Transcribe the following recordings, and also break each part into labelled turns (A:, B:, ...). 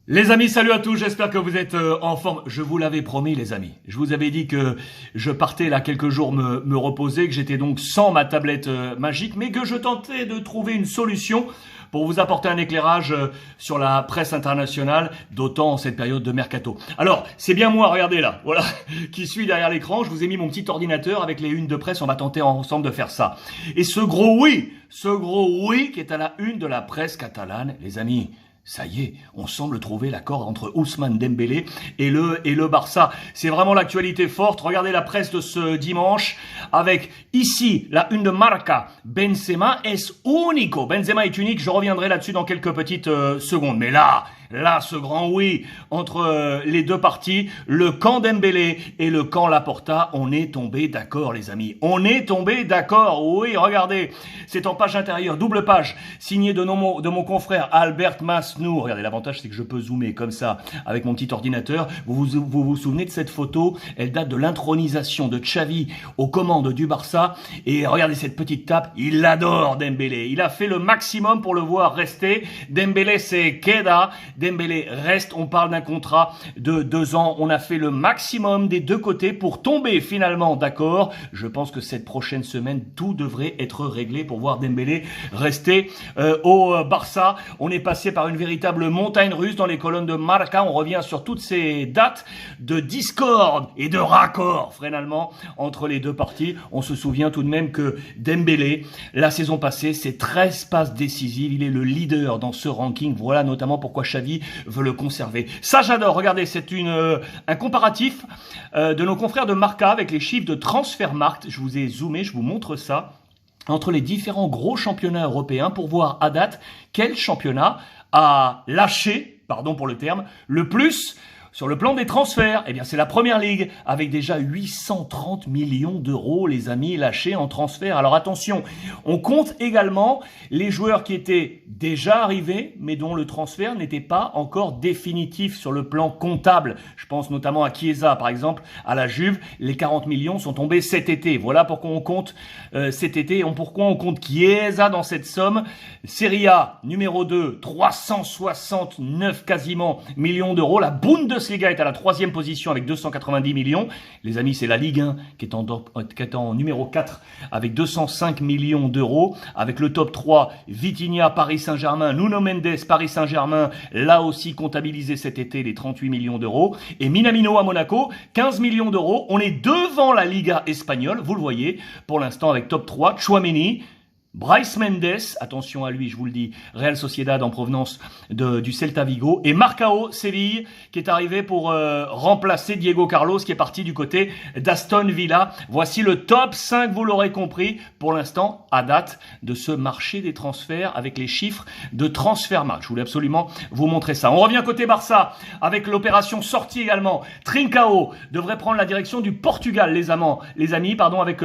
A: Les amis, salut à tous, j'espère que vous êtes en forme. Je vous l'avais promis les amis, je vous avais dit que je partais là quelques jours me reposer, que j'étais donc sans ma tablette magique, mais que je tentais de trouver une solution pour vous apporter un éclairage sur la presse internationale, d'autant en cette période de mercato. Alors, c'est bien moi, regardez là, voilà, qui suis derrière l'écran, je vous ai mis mon petit ordinateur avec les unes de presse, on va tenter ensemble de faire ça. Et ce gros oui qui est à la une de la presse catalane, les amis. Ça y est, on semble trouver l'accord entre Ousmane Dembélé et le Barça. C'est vraiment l'actualité forte. Regardez la presse de ce dimanche avec ici la une de Marca. Benzema es único. Benzema est unique. Je reviendrai là-dessus dans quelques petites secondes. Mais là, ce grand oui entre les deux parties, le camp Dembélé et le camp Laporta, on est tombé d'accord les amis. On est tombé d'accord, oui, regardez, c'est en page intérieure, double page, signée de mon confrère Albert Masnou. Regardez, l'avantage c'est que je peux zoomer comme ça avec mon petit ordinateur. Vous souvenez de cette photo? Elle date de l'intronisation de Xavi aux commandes du Barça. Et regardez cette petite tape, il l'adore Dembélé. Il a fait le maximum pour le voir rester. Dembélé c'est queda. Dembélé reste, on parle d'un contrat de 2 ans, on a fait le maximum des deux côtés pour tomber finalement d'accord. Je pense que cette prochaine semaine, tout devrait être réglé pour voir Dembélé rester au Barça. On est passé par une véritable montagne russe dans les colonnes de Marca, on revient sur toutes ces dates de discorde et de raccord finalement entre les deux parties. On se souvient tout de même que Dembélé, la saison passée, c'est 13 passes décisives, il est le leader dans ce ranking, voilà notamment pourquoi Xavi veut le conserver. Ça j'adore, regardez, c'est un comparatif de nos confrères de Marca avec les chiffres de Transfermarkt. Je vous ai zoomé, je vous montre ça, entre les différents gros championnats européens pour voir à date quel championnat a lâché, pardon pour le terme, le plus sur le plan des transferts. Eh bien, c'est la Première Ligue avec déjà 830 millions d'euros, les amis, lâchés en transfert. Alors attention, on compte également les joueurs qui étaient déjà arrivés, mais dont le transfert n'était pas encore définitif sur le plan comptable. Je pense notamment à Chiesa, par exemple, à la Juve. Les 40 millions sont tombés cet été. Voilà pourquoi on compte cet été. Pourquoi on compte Chiesa dans cette somme. Serie A, numéro 2, 369 quasiment millions d'euros. La Bundesliga est à la 3e position avec 290 millions. Les amis, c'est la Ligue 1 qui est en numéro 4 avec 205 millions d'euros. Avec le top 3, Vitinha, Paris Saint-Germain, Nuno Mendes, Paris Saint-Germain, là aussi comptabilisé cet été les 38 millions d'euros. Et Minamino à Monaco, 15 millions d'euros. On est devant la Liga espagnole, vous le voyez, pour l'instant avec top 3, Tchouaméni, Brais Mendes, attention à lui, je vous le dis, Real Sociedad en provenance du Celta Vigo, et Marcao Séville qui est arrivé pour remplacer Diego Carlos qui est parti du côté d'Aston Villa. Voici le top 5, vous l'aurez compris, pour l'instant, à date de ce marché des transferts avec les chiffres de Transfermarkt. Je voulais absolument vous montrer ça. On revient côté Barça avec l'opération sortie également. Trincao devrait prendre la direction du Portugal, les amis, avec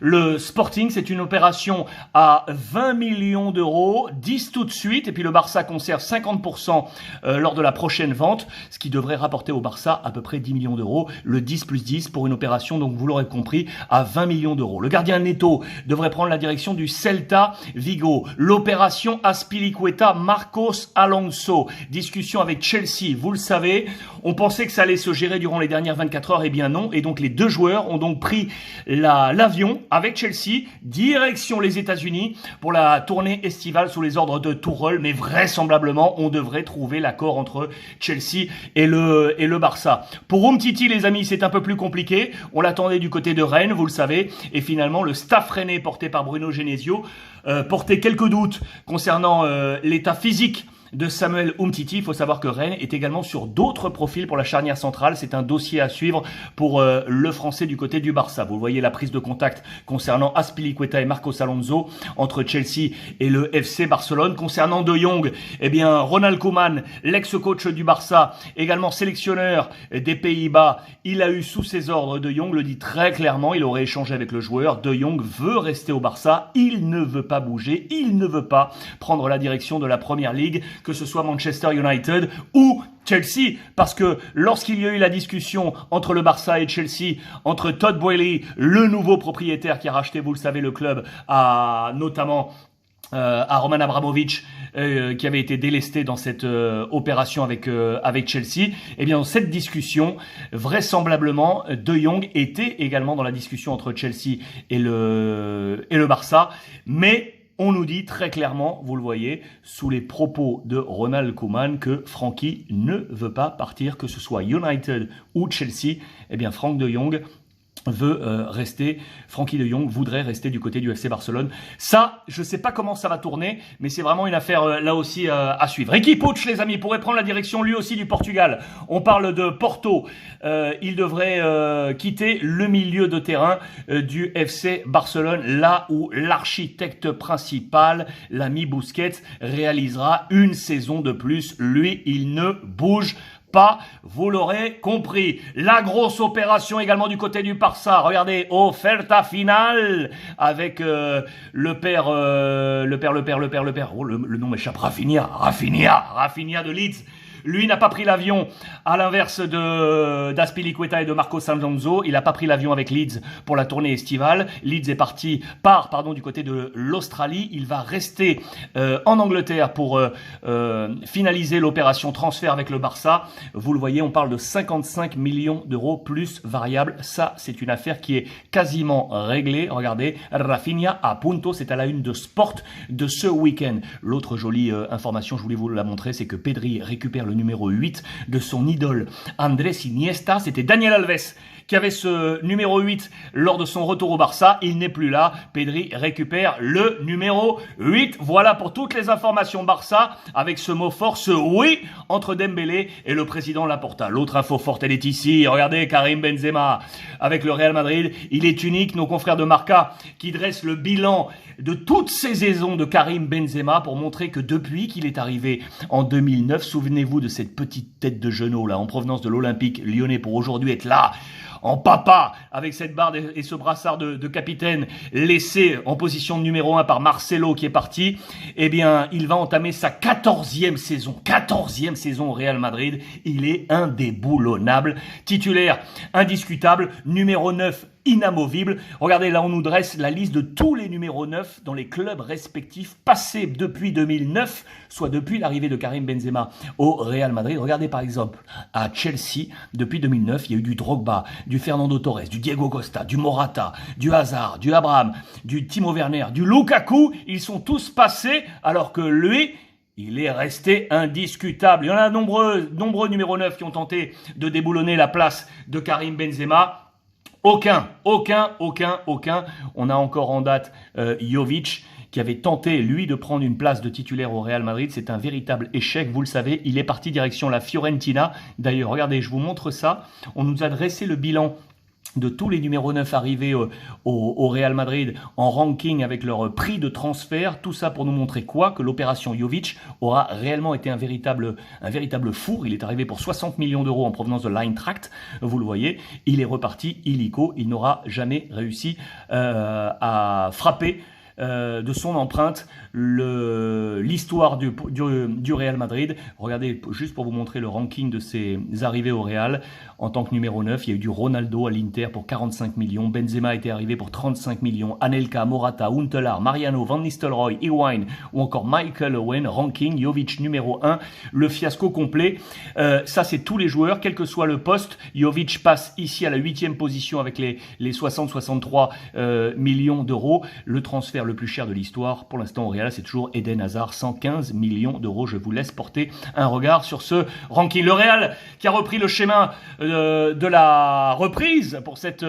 A: le Sporting. C'est une opération à 20 millions d'euros, 10 tout de suite, et puis le Barça conserve 50% lors de la prochaine vente, ce qui devrait rapporter au Barça à peu près 10 millions d'euros, le 10 plus 10 pour une opération, donc vous l'aurez compris, à 20 millions d'euros. Le gardien Neto devrait prendre la direction du Celta Vigo. L'opération Azpilicueta, Marcos Alonso, discussion avec Chelsea, vous le savez, on pensait que ça allait se gérer durant les dernières 24 heures, et bien non, et donc les deux joueurs ont donc pris l'avion avec Chelsea, direction les États-Unis, pour la tournée estivale sous les ordres de Tuchel, mais vraisemblablement on devrait trouver l'accord entre Chelsea et le Barça. Pour Umtiti les amis, c'est un peu plus compliqué, on l'attendait du côté de Rennes, vous le savez, et finalement le staff rennais porté par Bruno Genesio portait quelques doutes concernant l'état physique de Samuel Umtiti. Il faut savoir que Rennes est également sur d'autres profils pour la charnière centrale. C'est un dossier à suivre pour le Français du côté du Barça. Vous voyez la prise de contact concernant Azpilicueta et Marcos Alonso entre Chelsea et le FC Barcelone. Concernant De Jong, eh bien Ronald Koeman, l'ex-coach du Barça, également sélectionneur des Pays-Bas, il a eu sous ses ordres, De Jong le dit très clairement, il aurait échangé avec le joueur. De Jong veut rester au Barça, il ne veut pas bouger, il ne veut pas prendre la direction de la Première Ligue, que ce soit Manchester United ou Chelsea, parce que lorsqu'il y a eu la discussion entre le Barça et Chelsea, entre Todd Boehly, le nouveau propriétaire qui a racheté, vous le savez, le club, a notamment à Roman Abramovich qui avait été délesté dans cette opération avec Chelsea. Eh bien, dans cette discussion, vraisemblablement, De Jong était également dans la discussion entre Chelsea et le Barça, mais on nous dit très clairement, vous le voyez, sous les propos de Ronald Koeman, que Frankie ne veut pas partir, que ce soit United ou Chelsea. Eh bien, Frank De Jong veut rester, Frankie De Jong voudrait rester du côté du FC Barcelone. Ça, je sais pas comment ça va tourner, mais c'est vraiment une affaire là aussi à suivre. Riqui Puig, les amis, pourrait prendre la direction lui aussi du Portugal. On parle de Porto. Il devrait quitter le milieu de terrain du FC Barcelone, là où l'architecte principal, l'ami Busquets, réalisera une saison de plus. Lui, il ne bouge pas, vous l'aurez compris. La grosse opération également du côté du Barça. Regardez, oferta finale avec le père. Oh, le nom m'échappe. Rafinha de Leeds. Lui n'a pas pris l'avion, à l'inverse d'Azpilicueta et de Marco Sanjonzo. Il n'a pas pris l'avion avec Leeds pour la tournée estivale. Leeds part du côté de l'Australie. Il va rester en Angleterre pour finaliser l'opération transfert avec le Barça. Vous le voyez, on parle de 55 millions d'euros plus variable. Ça, c'est une affaire qui est quasiment réglée. Regardez, Rafinha à punto, c'est à la une de Sport de ce week-end. L'autre jolie information, je voulais vous la montrer, c'est que Pedri récupère le numéro 8 de son idole Andrés Iniesta. C'était Daniel Alves qui avait ce numéro 8 lors de son retour au Barça. Il n'est plus là. Pedri récupère le numéro 8. Voilà pour toutes les informations Barça, avec ce mot fort, ce oui entre Dembélé et le président Laporta. L'autre info forte, elle est ici. Regardez, Karim Benzema avec le Real Madrid. Il est unique. Nos confrères de Marca qui dressent le bilan de toutes ces saisons de Karim Benzema pour montrer que depuis qu'il est arrivé en 2009, souvenez-vous de cette petite tête de genou là en provenance de l'Olympique lyonnais pour aujourd'hui être là en papa, avec cette barre et ce brassard de capitaine laissé en position de numéro 1 par Marcelo qui est parti, eh bien, il va entamer sa 14e saison au Real Madrid. Il est indéboulonnable, titulaire indiscutable, numéro 9 inamovible. Regardez, là on nous dresse la liste de tous les numéros 9 dans les clubs respectifs passés depuis 2009, soit depuis l'arrivée de Karim Benzema au Real Madrid. Regardez par exemple à Chelsea, depuis 2009, il y a eu du Drogba, du Fernando Torres, du Diego Costa, du Morata, du Hazard, du Abraham, du Timo Werner, du Lukaku. Ils sont tous passés alors que lui, il est resté indiscutable. Il y en a nombreux numéros 9 qui ont tenté de déboulonner la place de Karim Benzema. Aucun. On a encore en date Jovic qui avait tenté, lui, de prendre une place de titulaire au Real Madrid. C'est un véritable échec, vous le savez. Il est parti direction la Fiorentina. D'ailleurs, regardez, je vous montre ça. On nous a dressé le bilan de tous les numéros 9 arrivés au Real Madrid en ranking avec leur prix de transfert. Tout ça pour nous montrer quoi? Que l'opération Jovic aura réellement été un véritable four. Il est arrivé pour 60 millions d'euros en provenance de l'Eintracht. Vous le voyez, il est reparti illico. Il n'aura jamais réussi à frapper de son empreinte l'histoire du Real Madrid. Regardez, juste pour vous montrer le ranking de ses arrivées au Real. En tant que numéro 9, il y a eu du Ronaldo à l'Inter pour 45 millions. Benzema était arrivé pour 35 millions. Anelka, Morata, Huntelaar, Mariano, Van Nistelrooy, Higuaín ou encore Michael Owen. Ranking, Jovic numéro 1. Le fiasco complet. Ça, c'est tous les joueurs, quel que soit le poste. Jovic passe ici à la 8e position avec les 60-63 millions d'euros. Le transfert le plus cher de l'histoire pour l'instant au Real, c'est toujours Eden Hazard, 115 millions d'euros. Je vous laisse porter un regard sur ce ranking. Le Real qui a repris le schéma de la reprise pour cette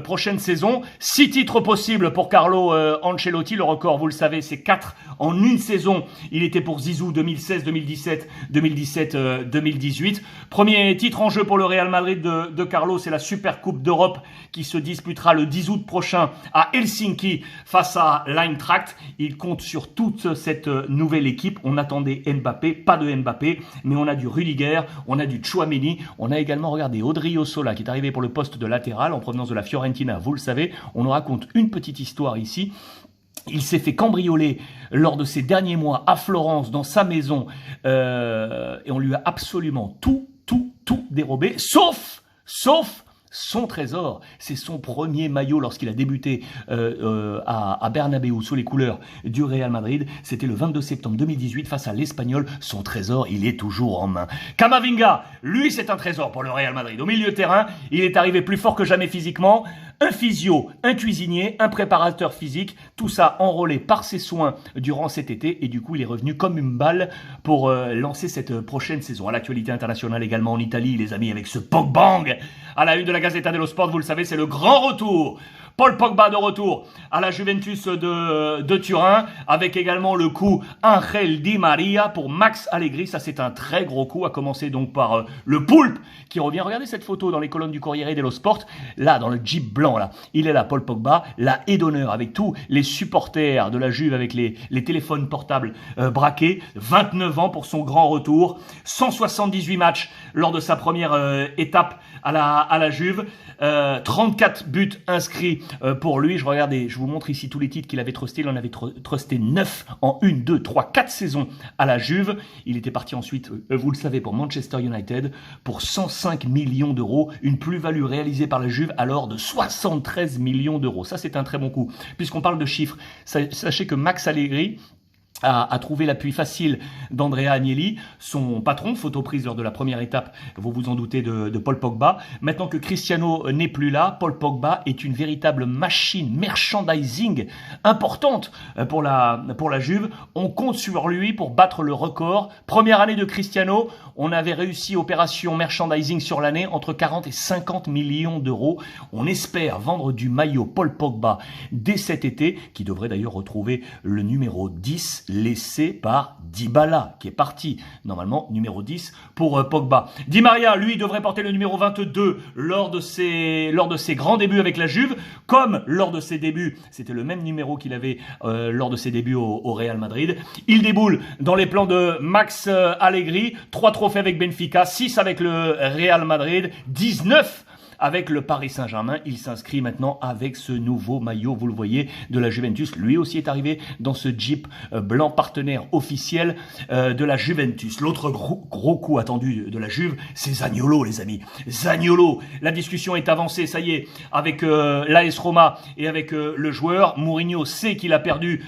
A: prochaine saison. 6 titres possibles pour Carlo Ancelotti. Le record, vous le savez, c'est 4 en une saison. Il était pour Zizou 2016, 2017, 2018. Premier titre en jeu pour le Real Madrid de Carlo, c'est la Super Coupe d'Europe qui se disputera le 10 août prochain à Helsinki face à l'Eintracht. Il compte sur toute cette nouvelle équipe. On attendait Mbappé, pas de Mbappé, mais on a du Rudiger, on a du Tchouaméni, on a également, regardé, Odriozola qui est arrivé pour le poste de latéral en provenance de la Fiorentina, vous le savez. On nous raconte une petite histoire ici. Il s'est fait cambrioler lors de ses derniers mois à Florence, dans sa maison, et on lui a absolument tout dérobé, sauf son trésor, c'est son premier maillot lorsqu'il a débuté à Bernabéu sous les couleurs du Real Madrid. C'était le 22 septembre 2018 face à l'Espagnol. Son trésor, il est toujours en main. Camavinga, lui, c'est un trésor pour le Real Madrid. Au milieu de terrain, il est arrivé plus fort que jamais physiquement. Un physio, un cuisinier, un préparateur physique, tout ça enrôlé par ses soins durant cet été et du coup il est revenu comme une balle pour lancer cette prochaine saison. À l'actualité internationale également en Italie, les amis, avec ce Pogbang à la une de la Gazzetta dello Sport, vous le savez, c'est le grand retour. Paul Pogba de retour à la Juventus de Turin, avec également le coup Angel Di Maria pour Max Allegri. Ça, c'est un très gros coup, à commencer donc par le Poulpe qui revient. Regardez cette photo dans les colonnes du Corriere dello Sport. Là, dans le Jeep blanc, là, il est là, Paul Pogba, la haie d'honneur avec tous les supporters de la Juve avec les téléphones portables braqués. 29 ans pour son grand retour. 178 matchs lors de sa première étape à la Juve. 34 buts inscrits pour lui. Je vous montre ici tous les titres qu'il avait trustés. Il en avait trusté 9 en 1, 2, 3, 4 saisons à la Juve. Il était parti ensuite, vous le savez, pour Manchester United pour 105 millions d'euros. Une plus-value réalisée par la Juve alors de 73 millions d'euros. Ça, c'est un très bon coup. Puisqu'on parle de chiffres, sachez que Max Allegri a trouvé l'appui facile d'Andrea Agnelli, son patron, photo prise lors de la première étape, vous vous en doutez, de Paul Pogba. Maintenant que Cristiano n'est plus là, Paul Pogba est une véritable machine merchandising importante pour la Juve. On compte sur lui pour battre le record. Première année de Cristiano, on avait réussi opération merchandising sur l'année entre 40 et 50 millions d'euros. On espère vendre du maillot Paul Pogba dès cet été, qui devrait d'ailleurs retrouver le numéro 10 laissé par Dybala, qui est parti, normalement, numéro 10 pour Pogba. Di Maria, lui, devrait porter le numéro 22 lors de ses grands débuts avec la Juve, comme lors de ses débuts, c'était le même numéro qu'il avait lors de ses débuts au Real Madrid. Il déboule dans les plans de Max Allegri, 3 trophées avec Benfica, 6 avec le Real Madrid, 19 avec le Paris Saint-Germain. Il s'inscrit maintenant avec ce nouveau maillot, vous le voyez, de la Juventus. Lui aussi est arrivé dans ce Jeep blanc partenaire officiel de la Juventus. L'autre gros coup attendu de la Juve, c'est Zaniolo, les amis. Zaniolo, la discussion est avancée, ça y est, avec l'AS Roma et avec le joueur. Mourinho sait qu'il a perdu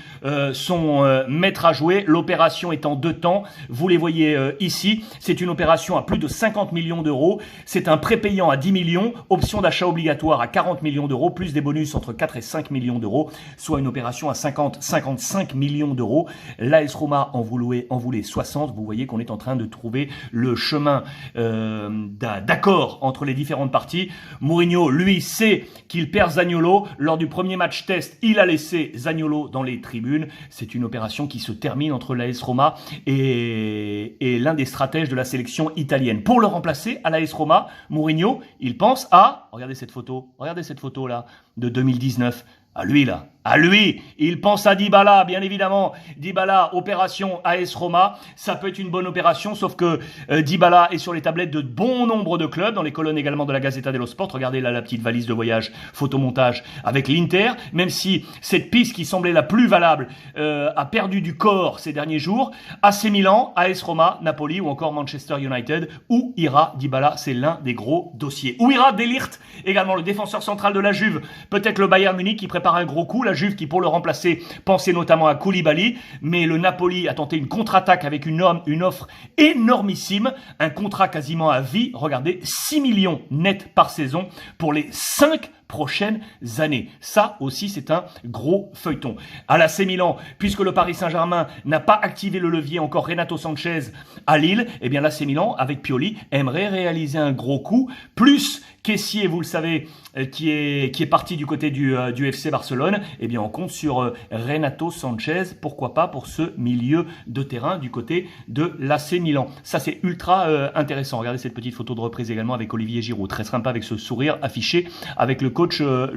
A: son maître à jouer. L'opération est en 2 temps. Vous les voyez ici. C'est une opération à plus de 50 millions d'euros. C'est un prépayant à 10 millions. Option d'achat obligatoire à 40 millions d'euros, plus des bonus entre 4 et 5 millions d'euros, soit une opération à 55 millions d'euros. L'AS Roma en voulait 60. Vous voyez qu'on est en train de trouver le chemin d'accord entre les différentes parties. Mourinho, lui, sait qu'il perd Zaniolo. Lors du premier match test, il a laissé Zaniolo dans les tribunes. C'est une opération qui se termine entre l'AS Roma et l'un des stratèges de la sélection italienne. Pour le remplacer à l'AS Roma, Mourinho, il pense regardez cette photo là, de 2019, à lui là, à lui, il pense à Dybala, bien évidemment. Dybala, opération AS Roma, ça peut être une bonne opération, sauf que Dybala est sur les tablettes de bon nombre de clubs, dans les colonnes également de la Gazzetta dello Sport. Regardez là la petite valise de voyage, photomontage avec l'Inter, même si cette piste qui semblait la plus valable a perdu du corps ces derniers jours. AC Milan, AS Roma, Napoli ou encore Manchester United. Où ira Dybala? C'est l'un des gros dossiers. Où ira De Ligt, également le défenseur central de la Juve? Peut-être le Bayern Munich qui prépare un gros coup. La Juve qui, pour le remplacer, pensait notamment à Koulibaly, mais le Napoli a tenté une contre-attaque avec une offre énormissime, un contrat quasiment à vie. Regardez, 6 millions net par saison pour les 5 prochaines années. Ça aussi, c'est un gros feuilleton. À l'AC Milan, puisque le Paris Saint-Germain n'a pas activé le levier encore Renato Sanchez à Lille, eh bien l'AC Milan, avec Pioli, aimerait réaliser un gros coup, plus Kessié, vous le savez, qui est parti du côté du FC Barcelone, eh bien on compte sur Renato Sanchez, pourquoi pas pour ce milieu de terrain du côté de l'AC Milan. Ça c'est ultra intéressant. Regardez cette petite photo de reprise également avec Olivier Giroud, très sympa avec ce sourire affiché avec le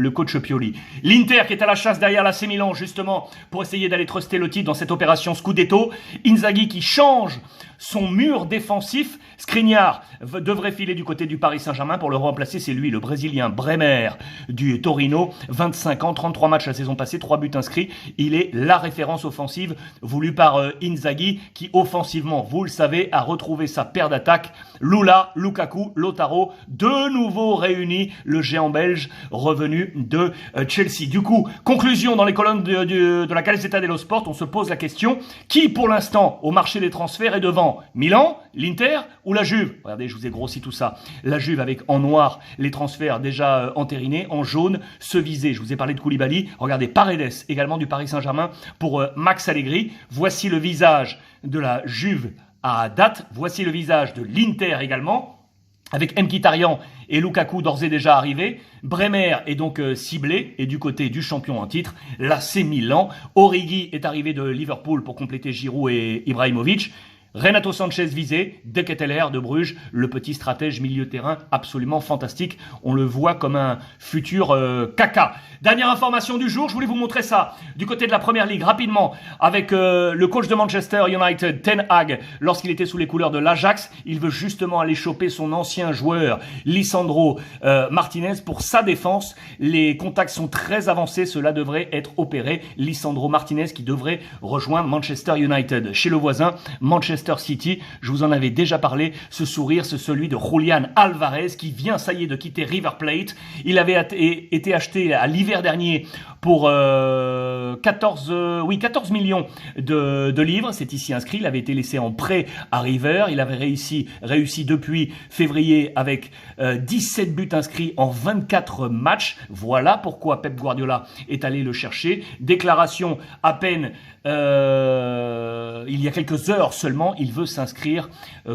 A: coach Pioli. L'Inter qui est à la chasse derrière l'AC Milan justement pour essayer d'aller truster le titre dans cette opération Scudetto. Inzaghi qui change son mur défensif. Skriniar devrait filer du côté du Paris Saint-Germain pour le remplacer. C'est lui, le Brésilien Bremer du Torino. 25 ans, 33 matchs la saison passée, 3 buts inscrits. Il est la référence offensive voulue par Inzaghi qui offensivement, vous le savez, a retrouvé sa paire d'attaque. Lula, Lukaku, Lautaro, de nouveau réunis, le géant belge revenu de Chelsea. Du coup, conclusion dans les colonnes de la Gazzetta dello Sport, on se pose la question, qui pour l'instant au marché des transferts est devant Milan, l'Inter ou la Juve? Regardez, je vous ai grossi tout ça. La Juve avec en noir les transferts déjà entérinés, en jaune, ceux visés. Je vous ai parlé de Koulibaly. Regardez, Paredes également du Paris Saint-Germain pour Max Allegri. Voici le visage de la Juve à date. Voici le visage de l'Inter également, avec Mkhitaryan et Lukaku d'ores et déjà arrivés. Bremer est donc ciblé, et du côté du champion en titre, l'AC Milan. Origi est arrivé de Liverpool pour compléter Giroud et Ibrahimovic. Renato Sanchez visé, De Ketelaere de Bruges, le petit stratège milieu terrain absolument fantastique. On le voit comme un futur Kaka. Dernière information du jour, je voulais vous montrer ça. Du côté de la Première Ligue, rapidement, avec le coach de Manchester United, Ten Hag, lorsqu'il était sous les couleurs de l'Ajax, il veut justement aller choper son ancien joueur, Lisandro Martinez, pour sa défense. Les contacts sont très avancés, cela devrait être opéré. Lisandro Martinez qui devrait rejoindre Manchester United. Chez le voisin, Manchester City, je vous en avais déjà parlé, ce sourire, c'est celui de Julián Álvarez qui vient, ça y est, de quitter River Plate. Il avait été acheté à l'hiver dernier pour 14 millions de livres, c'est ici inscrit. Il avait été laissé en prêt à River, il avait réussi depuis février avec 17 buts inscrits en 24 matchs. Voilà pourquoi Pep Guardiola est allé le chercher. Déclaration à peine il y a quelques heures seulement, il veut s'inscrire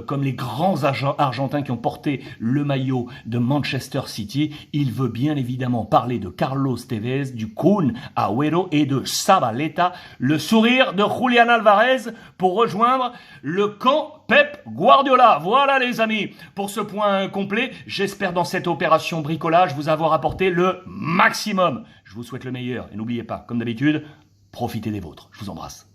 A: comme les grands Argentins qui ont porté le maillot de Manchester City. Il veut bien évidemment parler de Carlos Tevez, du Kun Agüero et de Zabaleta. Le sourire de Julián Álvarez pour rejoindre le camp Pep Guardiola. Voilà les amis, pour ce point complet, j'espère dans cette opération bricolage vous avoir apporté le maximum. Je vous souhaite le meilleur et n'oubliez pas, comme d'habitude, profitez des vôtres. Je vous embrasse.